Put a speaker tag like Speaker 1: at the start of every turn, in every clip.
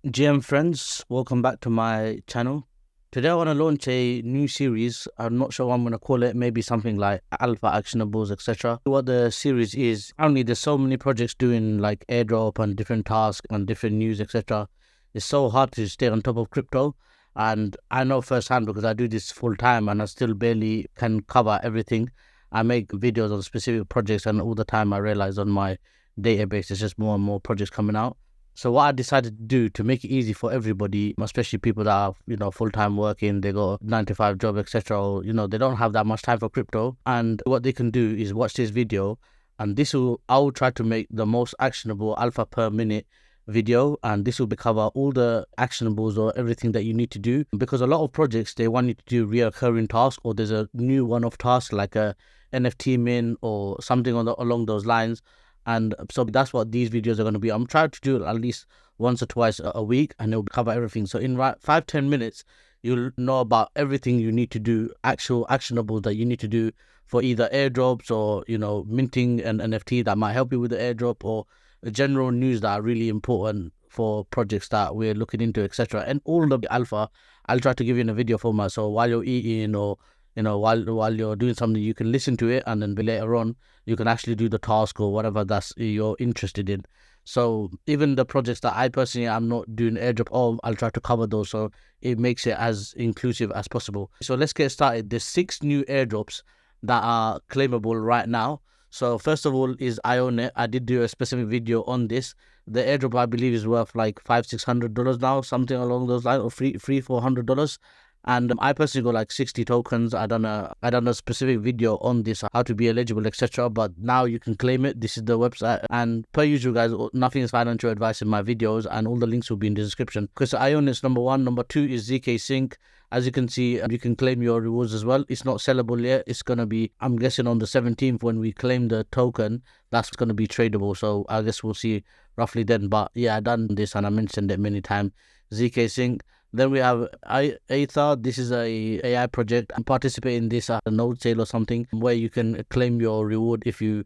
Speaker 1: GM friends, welcome back to my channel. Today I want to launch a new series. I'm not sure what I'm going to call it. Maybe something like Alpha, Actionables, etc. What the series is, only there's so many projects doing like airdrop and different tasks and different news, etc. It's so hard to stay on top of crypto. And I know firsthand because I do this full time and I still barely can cover everything. I make videos on specific projects and all the time I realize on my database there's just more and more projects coming out. So what I decided to do to make it easy for everybody, especially people that are, full-time working, they got a 9 to 5 job, etc. Or, they don't have that much time for crypto. And what they can do is watch this video and I will try to make the most actionable alpha per minute video, and this will cover all the actionables or everything that you need to do, because a lot of projects, they want you to do reoccurring tasks, or there's a new one-off task like a NFT min or something along those lines. And so that's what these videos are going to be. I'm trying to do it at least once or twice a week, and it'll cover everything. So in 5-10 minutes, you'll know about everything you need to do, actual actionables that you need to do for either airdrops or, minting an NFT that might help you with the airdrop, or general news that are really important for projects that we're looking into, etc. And all of the alpha, I'll try to give you in a video format. So while you're eating or while you're doing something, you can listen to it, and then later on you can actually do the task or whatever that's you're interested in. So even the projects that I personally am not doing airdrop, I'll try to cover those, so it makes it as inclusive as possible. So let's get started. There's 6 new airdrops that are claimable right now. So first of all is ionet. I did do a specific video on this. The airdrop, I believe, is worth like $500-600 now, something along those lines, or $300-400. And I personally got like 60 tokens. I done a specific video on this, how to be eligible, etc. But now you can claim it. This is the website, and per usual, guys, nothing is financial advice in my videos, and all the links will be in the description. Because Ion is number 1. Number 2 is ZKsync. As you can see, you can claim your rewards as well. It's not sellable yet. It's gonna be, I'm guessing, on the 17th when we claim the token. That's gonna be tradable. So I guess we'll see roughly then. But yeah, I done this and I mentioned it many times. ZKsync. Then we have Aethir. This is a AI project. I participate in this at a node sale or something where you can claim your reward if you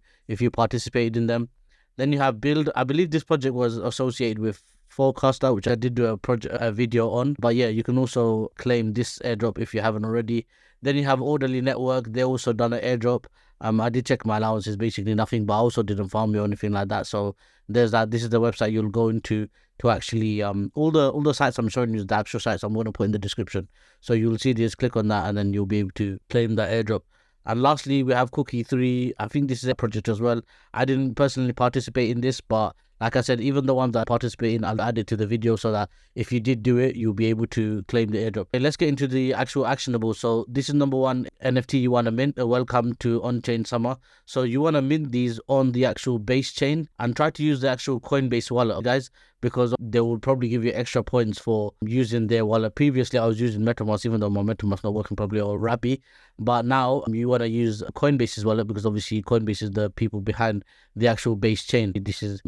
Speaker 1: participate in them. Then you have Build. I believe this project was associated with Farcaster, which I did do a video on. But yeah, you can also claim this airdrop if you haven't already. Then you have Orderly Network. They also done an airdrop. I did check my allowance. It's basically nothing, but I also didn't farm or anything like that. So there's that. This is the website you'll go into to actually all the sites I'm showing you, the actual sites I'm going to put in the description. So you'll see this, click on that, and then you'll be able to claim that airdrop. And lastly, we have Cookie 3. I think this is a project as well. I didn't personally participate in this, but like I said, even the ones that I participate in, I'll add it to the video so that if you did do it, you'll be able to claim the airdrop. Okay, let's get into the actual actionable. So this is number 1 NFT you want to mint. Welcome to on-chain summer. So you want to mint these on the actual base chain and try to use the actual Coinbase wallet, guys, because they will probably give you extra points for using their wallet. Previously, I was using MetaMask, even though my MetaMask not working properly, or Rabby. But now you want to use Coinbase's wallet, because obviously Coinbase is the people behind the actual base chain. This is,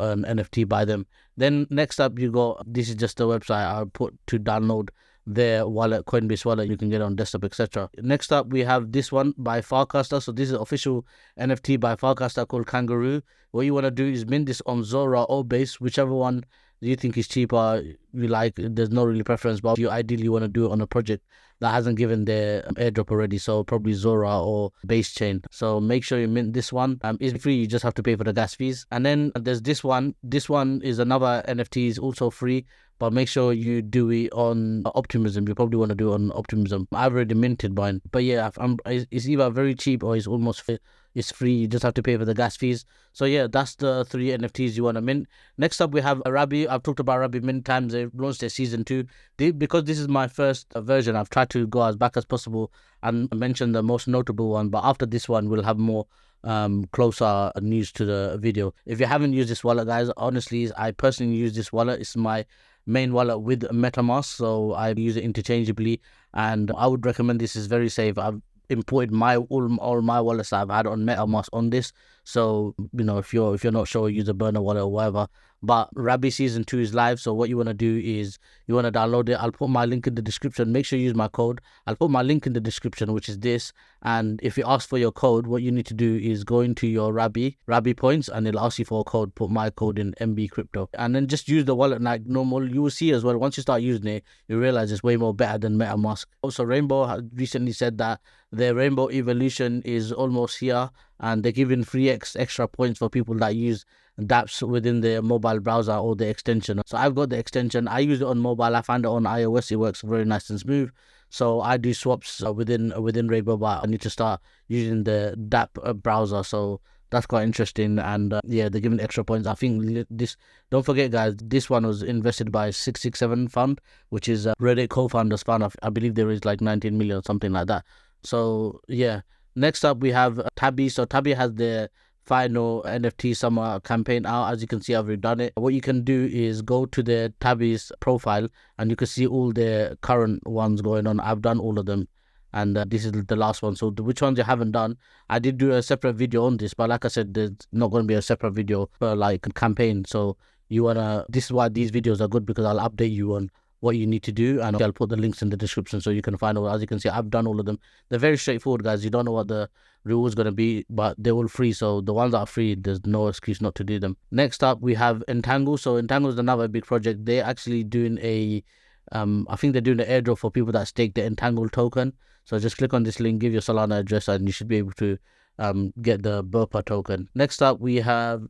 Speaker 1: an NFT by them. Then next up, you got, this is just the website I put to download their wallet, Coinbase wallet. You can get on desktop, etc. Next up, we have this one by Farcaster. So this is official NFT by Farcaster called Kangaroo. What you want to do is mint this on Zora or Base, whichever one you think is cheaper, you like. There's no really preference, but you ideally want to do it on a project that hasn't given their airdrop already, so probably Zora or Base Chain. So make sure you mint this one. It's free, you just have to pay for the gas fees. And then there's this one. This one is another NFT, is also free, but make sure you do it on Optimism. You probably want to do it on Optimism. I've already minted mine, but yeah, it's either very cheap or it's almost free. It's free, you just have to pay for the gas fees. So yeah, that's the 3 NFTs you want to mint. Next up, we have Rabby. I've talked about Rabby many times. They've launched their season 2. Because this is my first version, I've tried to go as back as possible and mention the most notable one. But after this one, we'll have more closer news to the video. If you haven't used this wallet, guys, honestly, I personally use this wallet. It's my main wallet with MetaMask, so I use it interchangeably, and I would recommend this. Is very safe. I've imported all my wallets that I've had on MetaMask on this, So if you're not sure, use a burner wallet or whatever. But Rabby Season 2 is live, so what you want to do is you want to download it. I'll put my link in the description. Make sure you use my code. I'll put my link in the description, which is this. And if it asks for your code, what you need to do is go into your Rabby Points, and it'll ask you for a code. Put my code in MB Crypto, and then just use the wallet like normal. You will see as well, once you start using it, you realize it's way more better than MetaMask. Also, Rainbow has recently said that their Rainbow Evolution is almost here, and they're giving free extra points for people that use dapps within the mobile browser or the extension. So I've got the extension. I use it on mobile. I find it on iOS. It works very nice and smooth. So I do swaps within Rainbow, but I need to start using the dapp browser. So that's quite interesting. And yeah, they're giving extra points. I think this, don't forget guys, this one was invested by 667 fund, which is Reddit co-founders fund. I believe there is like 19 million, something like that. So yeah, next up we have Tabi. So Tabi has the final NFT summer campaign out. As you can see, I've redone it. What you can do is go to the Tabi's profile, and you can see all the current ones going on. I've done all of them, and this is the last one. So which ones you haven't done, I did do a separate video on this, but like I said, there's not going to be a separate video for like campaign. So this is why these videos are good, because I'll update you on what you need to do, and I'll put the links in the description so you can find all. As you can see, I've done all of them. They're very straightforward, guys. You don't know what the reward is going to be, but they're all free. So the ones that are free, there's no excuse not to do them. Next up, we have Entangle. So Entangle is another big project. They're actually doing I think they're doing an airdrop for people that stake the Entangle token. So just click on this link, give your Solana address, and you should be able to get the Borpa token. Next up, we have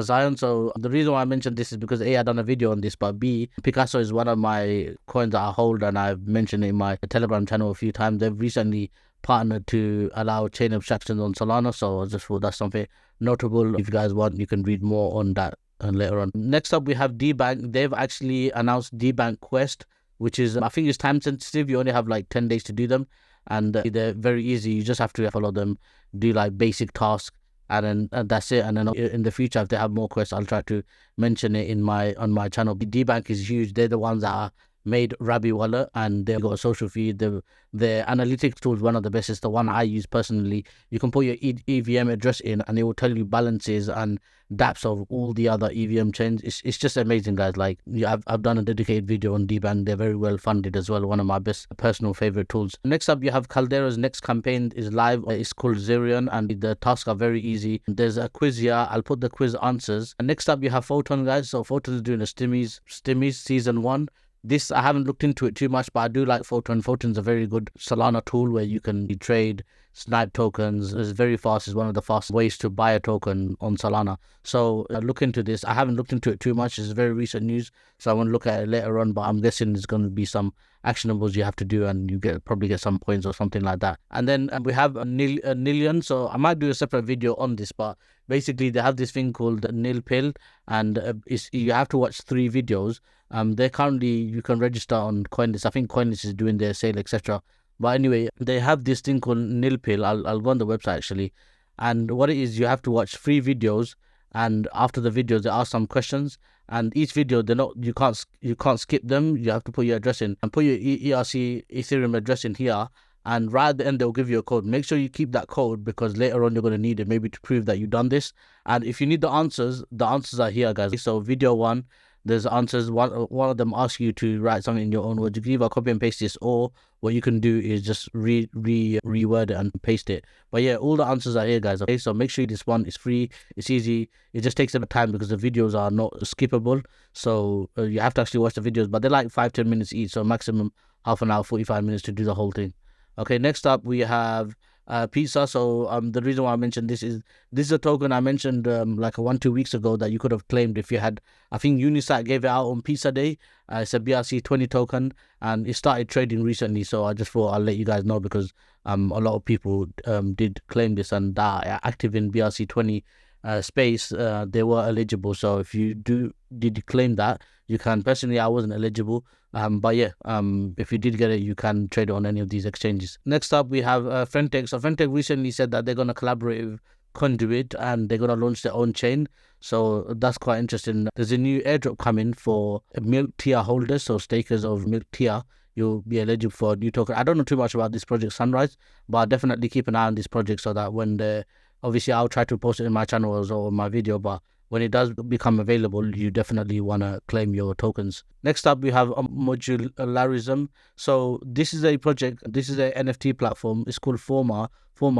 Speaker 1: Zion. So the reason why I mentioned this is because A, I done a video on this, but B, Picasso is one of my coins that I hold, and I've mentioned it in my Telegram channel a few times. They've recently partnered to allow chain abstractions on Solana, so I just thought that's something notable. If you guys want, you can read more on that later on. Next up, we have DeBank. They've actually announced DeBank Quest, which is, I think it's time sensitive. You only have like 10 days to do them, and they're very easy. You just have to follow them, do like basic tasks, and then that's it. And then in the future, if they have more quests, I'll try to mention it on my channel. DeBank is huge. They're the ones that made Rabby wallet, and they've got a social feed. Their analytics tool is one of the best. It's the one I use personally. You can put your EVM address in, and it will tell you balances and dapps of all the other EVM chains. It's just amazing, guys. Like, yeah, I've done a dedicated video on DeBank. They're very well funded as well. One of my best personal favorite tools. Next up, you have Caldera's next campaign is live. It's called Zerion, and the tasks are very easy. There's a quiz here. I'll put the quiz answers. And next up, you have Photon, guys. So Photon is doing a Stimmies season 1. This, I haven't looked into it too much, but I do like Photon. Photon's a very good Solana tool where you can trade, snipe tokens. It's very fast. It's one of the fastest ways to buy a token on Solana. So look into this. I haven't looked into it too much. It's very recent news, so I want to look at it later on, but I'm guessing there's going to be some actionables you have to do, and you probably get some points or something like that. And then we have Nillion. So I might do a separate video on this, but basically they have this thing called Nil Pill, and you have to watch 3 videos. They're currently, you can register on Coinbase. I think Coinbase is doing their sale, etc. But anyway, they have this thing called Nil Pill. I'll go on the website actually, and what it is, you have to watch 3 videos, and after the videos they ask some questions, and each video you can't skip them. You have to put your address in, and put your ERC Ethereum address in here, and right at the end they'll give you a code. Make sure you keep that code, because later on you're going to need it, maybe to prove that you've done this. And if you need the answers are here, guys. So video 1, there's answers. One of them asks you to write something in your own words. You can either copy and paste this, or what you can do is just reword it and paste it. But yeah, all the answers are here, guys. Okay, so make sure this one is free. It's easy. It just takes a bit of time because the videos are not skippable. So you have to actually watch the videos, but they're like 5-10 minutes each. So maximum half an hour, 45 minutes to do the whole thing. Okay, next up we have Pizza. So the reason why I mentioned this is a token I mentioned like 1-2 weeks ago that you could have claimed if you had. I think Unisat gave it out on Pizza Day. It's a BRC20 token, and it started trading recently. So I just thought I'll let you guys know, because a lot of people did claim this, and that are active in BRC20 space. They were eligible. So if you did claim that, you can. Personally, I wasn't eligible. But yeah, if you did get it, you can trade it on any of these exchanges. Next up, we have Fentech. So Fentech recently said that they're going to collaborate with Conduit, and they're going to launch their own chain. So that's quite interesting. There's a new airdrop coming for milk tier holders, so stakers of milk tier. You'll be eligible for a new token. I don't know too much about this project Sunrise, but I'll definitely keep an eye on this project, so that when the Obviously, I'll try to post it in my channel as well, my video, but when it does become available, you definitely want to claim your tokens. Next up, we have modularism. So this is a project, this is a NFT platform. It's called Forma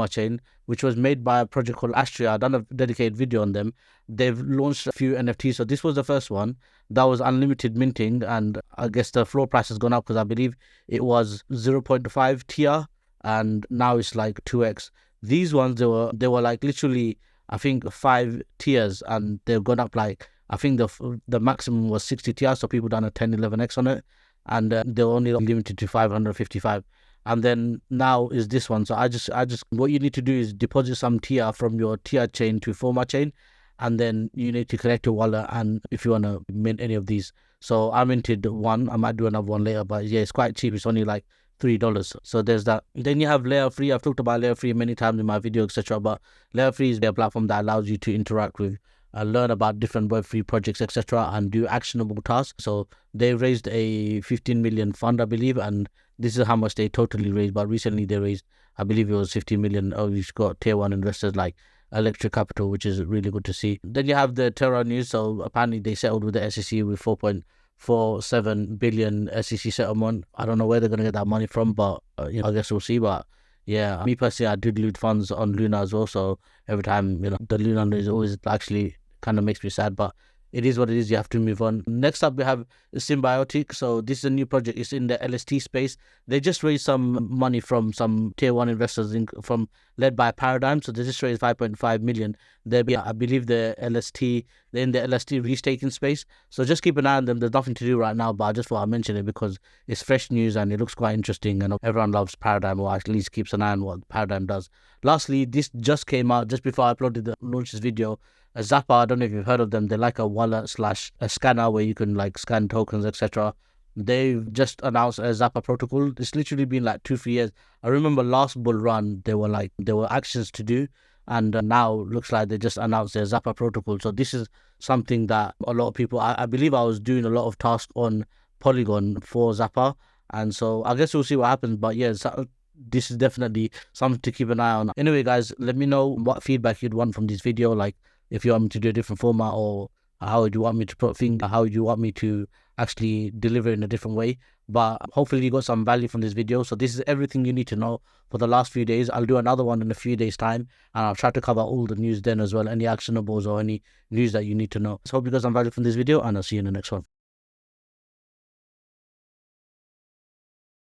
Speaker 1: Chain, which was made by a project called Astria. I've done a dedicated video on them. They've launched a few NFTs. So this was the first one that was unlimited minting, and I guess the floor price has gone up because I believe it was 0.5 TR and now it's like 2x. These ones, they were like literally, I think 5 tiers, and they've gone up like, I think the maximum was 60 tiers, so people done a 10-11x on it, and they're only limited to 555. And then now is this one. So I just what you need to do is deposit some tier from your tier chain to Forma chain, and then you need to connect your wallet, and if you want to mint any of these. So I minted one, I might do another one later, but yeah, it's quite cheap. It's only like $3. So there's that. Then you have Layer 3. I've talked about Layer 3 many times in my video, etc. But Layer 3 is a platform that allows you to interact with, learn about different Web3 projects, etc., and do actionable tasks. So they raised a 15 million fund, I believe, and this is how much they totally raised. But recently they raised, I believe it was 15 million. Oh, you've got tier 1 investors like Electric Capital, which is really good to see. Then you have the Terra news. So apparently they settled with the SEC with 4.47 billion SEC settlement. I don't know where they're going to get that money from, but I guess we'll see. But yeah, me personally, I did loot funds on Luna as well, so every time the Luna news always actually kind of makes me sad, but it is what it is. You have to move on. Next up, we have Symbiotic. So this is a new project. It's in the LST space. They just raised some money from some tier 1 investors led by Paradigm. So they just raised 5.5 million. I believe they're in the LST restaking space. So just keep an eye on them. There's nothing to do right now, but I just thought I'd mention it because it's fresh news and it looks quite interesting, and everyone loves Paradigm, or at least keeps an eye on what Paradigm does. Lastly, this just came out just before I launched this video. Zappa, I don't know if you've heard of them. They're like a wallet / a scanner where you can like scan tokens, etc. They've just announced a Zappa protocol. It's literally been like 2-3 years. I remember last bull run, there were actions to do, and now looks like they just announced their Zappa protocol. So this is something that a lot of people, I believe I was doing a lot of tasks on Polygon for Zappa, and so I guess we'll see what happens. But yeah, this is definitely something to keep an eye on. Anyway, guys, let me know what feedback you'd want from this video. Like, if you want me to do a different format, or how would you want me to put things, how would you want me to actually deliver in a different way. But hopefully you got some value from this video. So this is everything you need to know for the last few days. I'll do another one in a few days time, and I'll try to cover all the news then as well, any actionables or any news that you need to know. So hope you got some value from this video, and I'll see you in the next one.